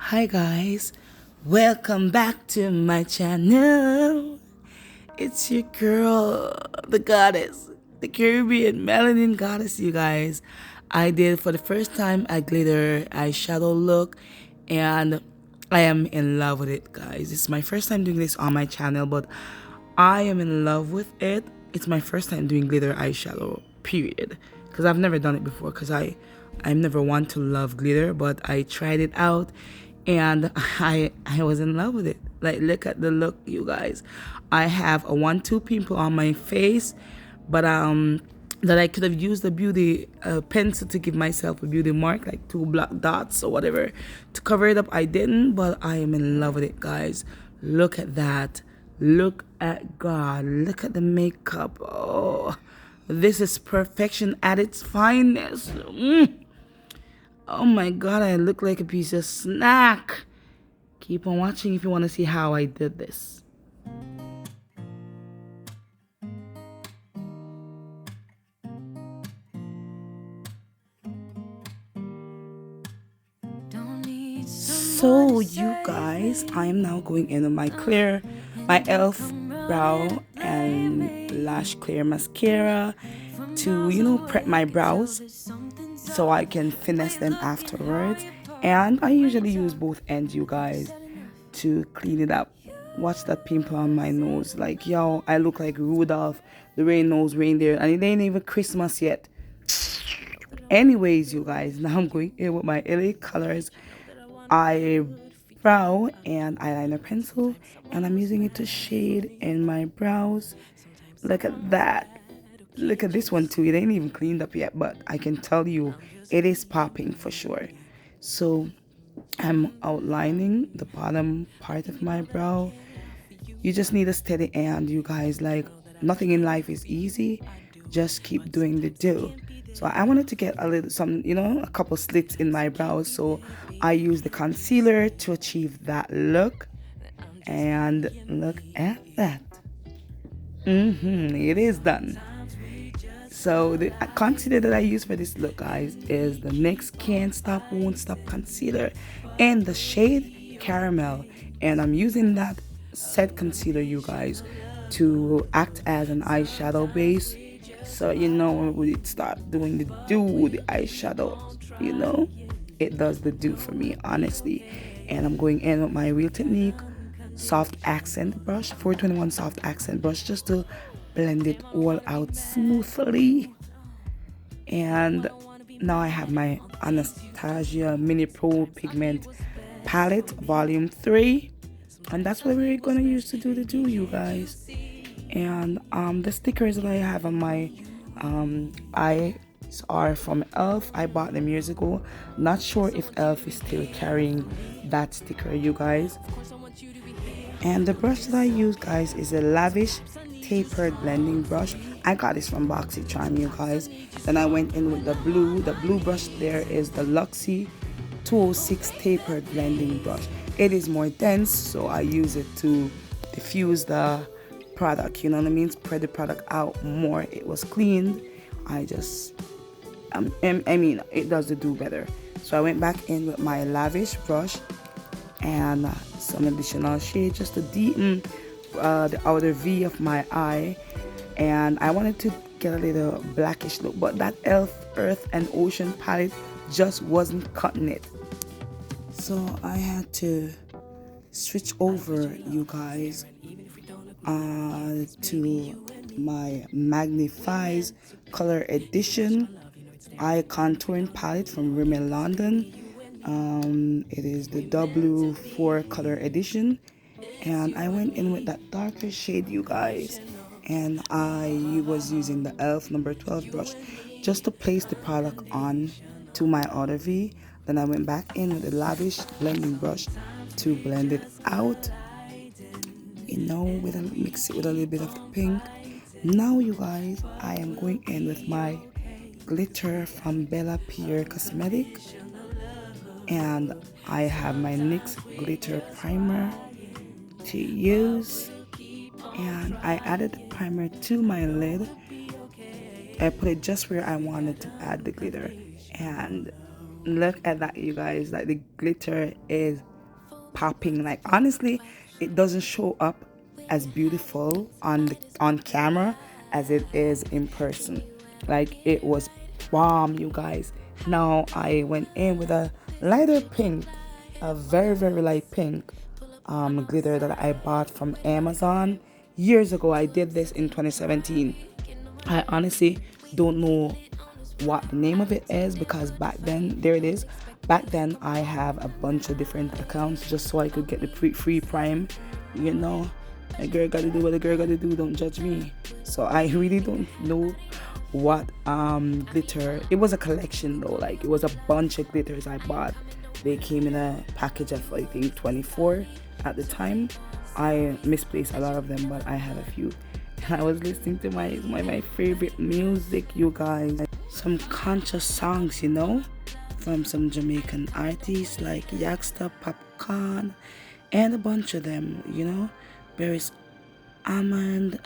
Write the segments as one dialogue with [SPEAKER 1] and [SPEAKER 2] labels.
[SPEAKER 1] Hi guys, welcome back to my channel. It's your girl, the goddess, the Caribbean melanin goddess, you guys. I did for the first time a glitter eyeshadow look, and I am in love with it, guys. It's my first time doing this on my channel, but I am in love with it. It's my first time doing glitter eyeshadow, period. Because I've never done it before, because I'm never one to love glitter, but I tried it out and I was in love with it. Like, look at the look, you guys. I have a 1-2 pimple on my face, but that I could have used a beauty pencil to give myself a beauty mark, like 2 black dots or whatever, to cover it up. I didn't, but I am in love with it, guys. Look at that. Look at God. Look at the makeup. Oh, this is perfection at its finest. Oh my God, I look like a piece of snack. Keep on watching if you want to see how I did this. So you guys, I am now going in with my e.l.f. brow and lash clear mascara to, prep my brows so I can finesse them afterwards. And I usually use both ends, you guys, to clean it up. Watch that pimple on my nose. Like, yo, I look like Rudolph the red-nosed reindeer, and it ain't even Christmas yet. Anyways, you guys, now I'm going in with my LA Colors eyebrow and eyeliner pencil, and I'm using it to shade in my brows. Look at that. Look at this one too. It ain't even cleaned up yet, but I can tell you it is popping for sure. So I'm outlining the bottom part of my brow. You just need a steady hand, you guys. Like, nothing in life is easy. Just keep doing the do. So I wanted to get a couple slits in my brows. So I used the concealer to achieve that look. And look at that. It is done. So the concealer that I use for this look, guys, is the NYX Can't Stop Won't Stop concealer in the shade Caramel, and I'm using that set concealer, you guys, to act as an eyeshadow base. So when we start doing the do with the eyeshadow, it does the do for me, honestly. And I'm going in with my Real Technique soft accent brush, 421 soft accent brush, just to blend it all out smoothly. And now I have my Anastasia Mini Pro Pigment Palette Volume 3, and that's what we're gonna use to do the do, you guys. And the stickers that I have on my eyes are from e.l.f. I bought them years ago. Not sure if e.l.f. is still carrying that sticker, you guys. And the brush that I use, guys, is a Lavish tapered blending brush. I got this from BoxyCharm, you guys. Then I went in with the blue. The blue brush there is the Luxie 206 tapered blending brush. It is more dense, so I use it to diffuse the product, you know what I mean? Spread the product out more. It was cleaned. It does the do better. So I went back in with my Lavish brush and some additional shade just to deepen the outer V of my eye. And I wanted to get a little blackish look, but that e.l.f. Earth and Ocean palette just wasn't cutting it. So I had to switch over, you guys, to my Magnifies Color Edition eye contouring palette from Rimmel London. It is the W4 color edition, and I went in with that darker shade, you guys, and I was using the e.l.f. number 12 brush just to place the product on to my outer V. Then I went back in with the Lavish blending brush to blend it out, mix it with a little bit of the pink. Now, you guys, I am going in with my glitter from Bella Pierre Cosmetic, and I have my NYX glitter primer to use, and I added the primer to my lid. I put it just where I wanted to add the glitter, and look at that, you guys. Like, the glitter is popping. Like honestly, it doesn't show up as beautiful on camera as it is in person. Like it was bomb, you guys. Now I went in with a lighter pink, a very very light pink glitter that I bought from Amazon years ago. I did this in 2017. I honestly don't know what the name of it is because back then, there it is. Back then, I have a bunch of different accounts just so I could get the free prime. You know, a girl gotta do what a girl gotta do. Don't judge me. So I really don't know what glitter. It was a collection though. Like it was a bunch of glitters I bought. They came in a package of I think 24 at the time. I misplaced a lot of them, but I had a few. I was listening to my favorite music, you guys. Some conscious songs, you know, from some Jamaican artists like Yaksta, Popcorn, and a bunch of them, you know. There is Amand,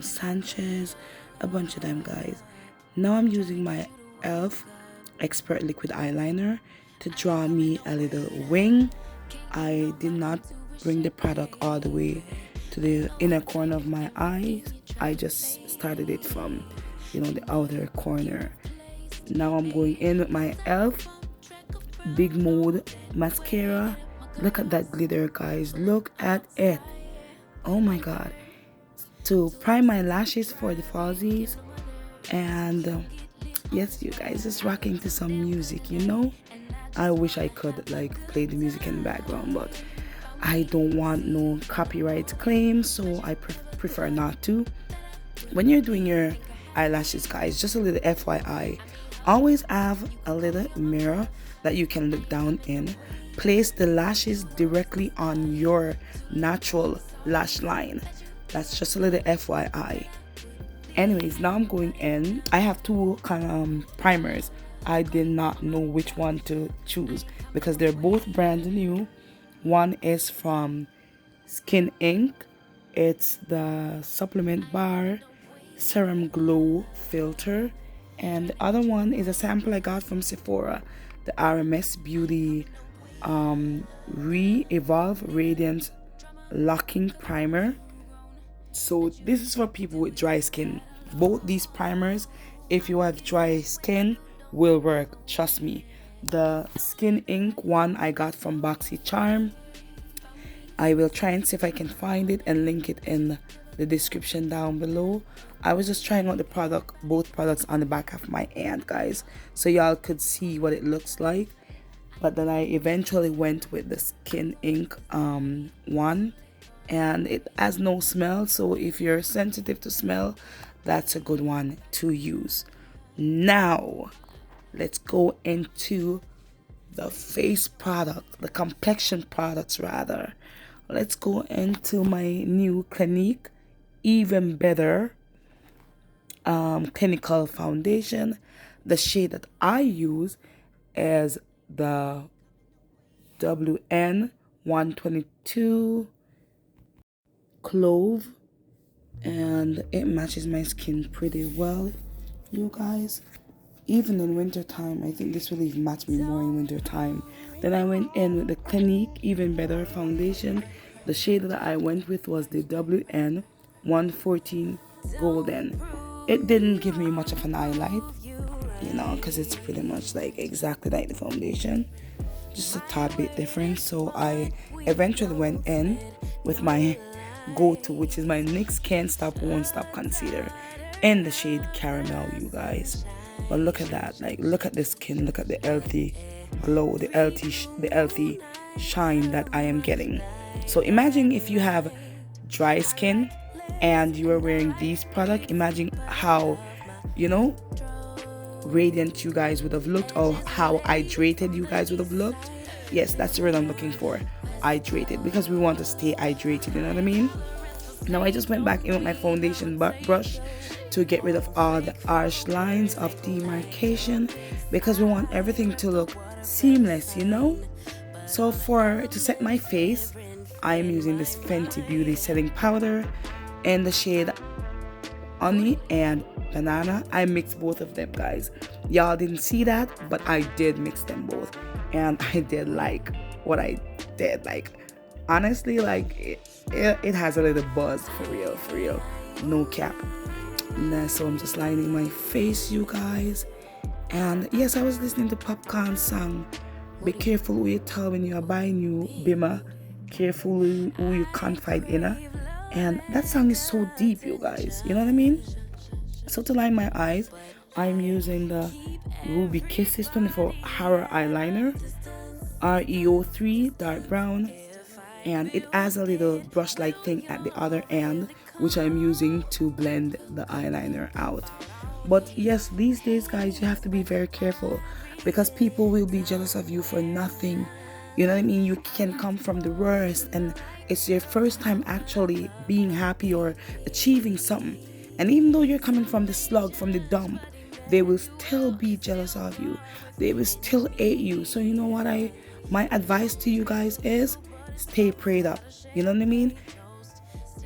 [SPEAKER 1] Sanchez, a bunch of them, guys. Now I'm using my e.l.f. Expert Liquid Eyeliner to draw me a little wing. I did not bring the product all the way to the inner corner of my eyes. I just started it from, you know, the outer corner. Now I'm going in with my e.l.f. Big Mode mascara. Look at that glitter, guys. Look at it. Oh my god. To prime my lashes for the falsies. And yes, you guys, just rocking to some music, you know. I wish I could like play the music in the background, but I don't want no copyright claims, so I prefer not to. When you're doing your eyelashes, guys, just a little FYI, always have a little mirror that you can look down in. Place the lashes directly on your natural lash line. That's just a little FYI. Anyways, now I'm going in. I have two primers. I did not know which one to choose because they're both brand new. One is from Skin Inc. It's the Supplement Bar Serum Glow Filter. And the other one is a sample I got from Sephora, the RMS Beauty Re-Evolve Radiant Locking Primer. So this is for people with dry skin. Both these primers, if you have dry skin, will work. Trust me. The Skin Inc. one I got from BoxyCharm. I will try and see if I can find it and link it in the description down below. I was just trying out the product, both products on the back of my hand, guys, so y'all could see what it looks like. But then I eventually went with the Skin Inc. One, and it has no smell, so if you're sensitive to smell, that's a good one to use. Now let's go into the face product, the complexion products rather. Let's go into my new Clinique Even Better clinical foundation. The shade that I use is the WN 122 Clove, and it matches my skin pretty well, you guys. Even in winter time, I think this will even match me more in winter time. Then I went in with the Clinique Even Better foundation. The shade that I went with was the WN 114 Golden. It didn't give me much of an highlight, you know, because it's pretty much like exactly like the foundation, just a tad bit different. So I eventually went in with my go-to, which is my NYX Can't Stop Won't Stop concealer in the shade Caramel, you guys. But look at that, like look at the skin, look at the healthy glow, the healthy shine that I am getting. So imagine if you have dry skin and you are wearing these products. Imagine how, you know, radiant you guys would have looked, or how hydrated you guys would have looked. Yes, that's the word I'm looking for, hydrated, because we want to stay hydrated, you know what I mean? Now I just went back in with my foundation brush to get rid of all the harsh lines of demarcation, because we want everything to look seamless, you know? So to set my face, I am using this Fenty Beauty setting powder in the shade Honey and Banana. I mixed both of them, guys. Y'all didn't see that, but I did mix them both, and I did like what I did. Like, honestly, like it has a little buzz, for real, no cap. Nah, so I'm just lining my face, you guys. And yes, I was listening to Popcorn song. Be careful who you tell when you are buying new bimmer. Careful who you confide in her. And that song is so deep, you guys. You know what I mean? So to line my eyes, I'm using the Ruby Kisses 24 Horror Eyeliner, REO3 Dark Brown, and it has a little brush-like thing at the other end, which I'm using to blend the eyeliner out. But yes, these days, guys, you have to be very careful because people will be jealous of you for nothing. You know what I mean? You can come from the worst, and it's your first time actually being happy or achieving something. And even though you're coming from the slug, from the dump, they will still be jealous of you. They will still hate you. So you know what my advice to you guys is stay prayed up. You know what I mean?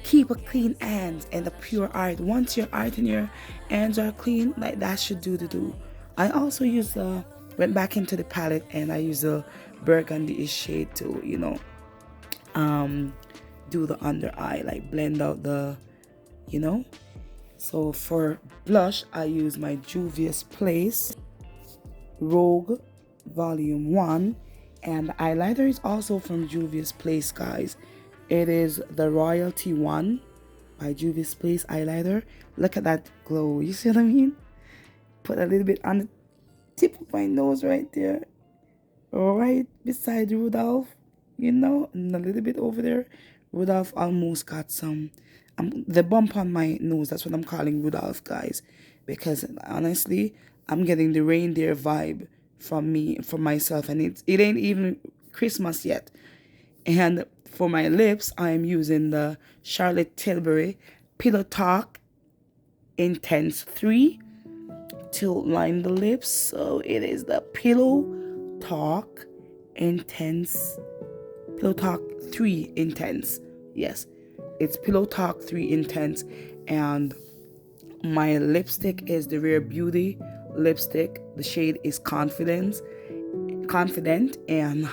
[SPEAKER 1] Keep a clean hands and a pure heart. Once your heart and your hands are clean, like that should do the do. I also went back into the palette and I use a burgundy shade to, do the under eye, like blend out So for blush, I use my Juvia's Place Rogue Volume 1. And the highlighter is also from Juvia's Place, guys. It is the Royalty 1 by Juvia's Place highlighter. Look at that glow. You see what I mean? Put a little bit on the tip of my nose right there. Right beside Rudolph. And a little bit over there. Rudolph almost got some... the bump on my nose, that's what I'm calling Rudolph, guys. Because honestly, I'm getting the reindeer vibe from myself. And it ain't even Christmas yet. And for my lips, I'm using the Charlotte Tilbury Pillow Talk Intense 3 to line the lips. So it is the Pillow Talk 3 Intense. Yes, it's Pillow Talk 3 Intense. And my lipstick is the Rare Beauty lipstick. The shade is Confident, and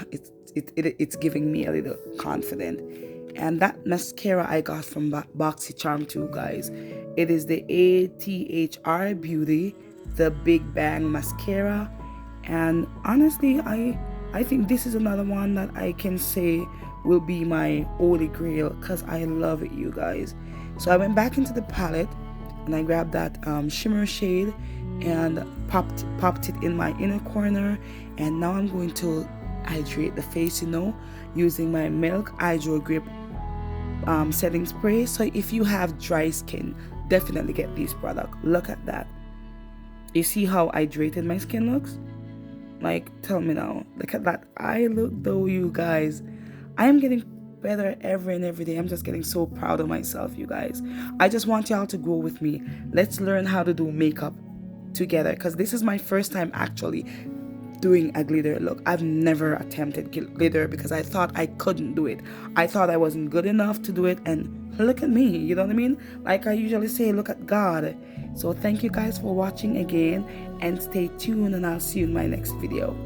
[SPEAKER 1] it's giving me a little confident. And that mascara I got from BoxyCharm too, guys. It is the ATHR Beauty, the Big Bang mascara. And honestly, I think this is another one that I can say will be my holy grail because I love it, you guys. So I went back into the palette and I grabbed that shimmer shade and popped it in my inner corner. And now I'm going to hydrate the face, using my Milk Hydro Grip setting spray. So if you have dry skin, definitely get this product. Look at that. You see how hydrated my skin looks? Like, tell me now. Look at that eye look though, you guys. I am getting better every day. I'm just getting so proud of myself, you guys. I just want y'all to go with me. Let's learn how to do makeup together because this is my first time actually doing a glitter look. I've never attempted glitter because I thought I couldn't do it. I thought I wasn't good enough to do it, and look at me, you know what I mean? Like I usually say, look at God. So thank you guys for watching again, and stay tuned, and I'll see you in my next video.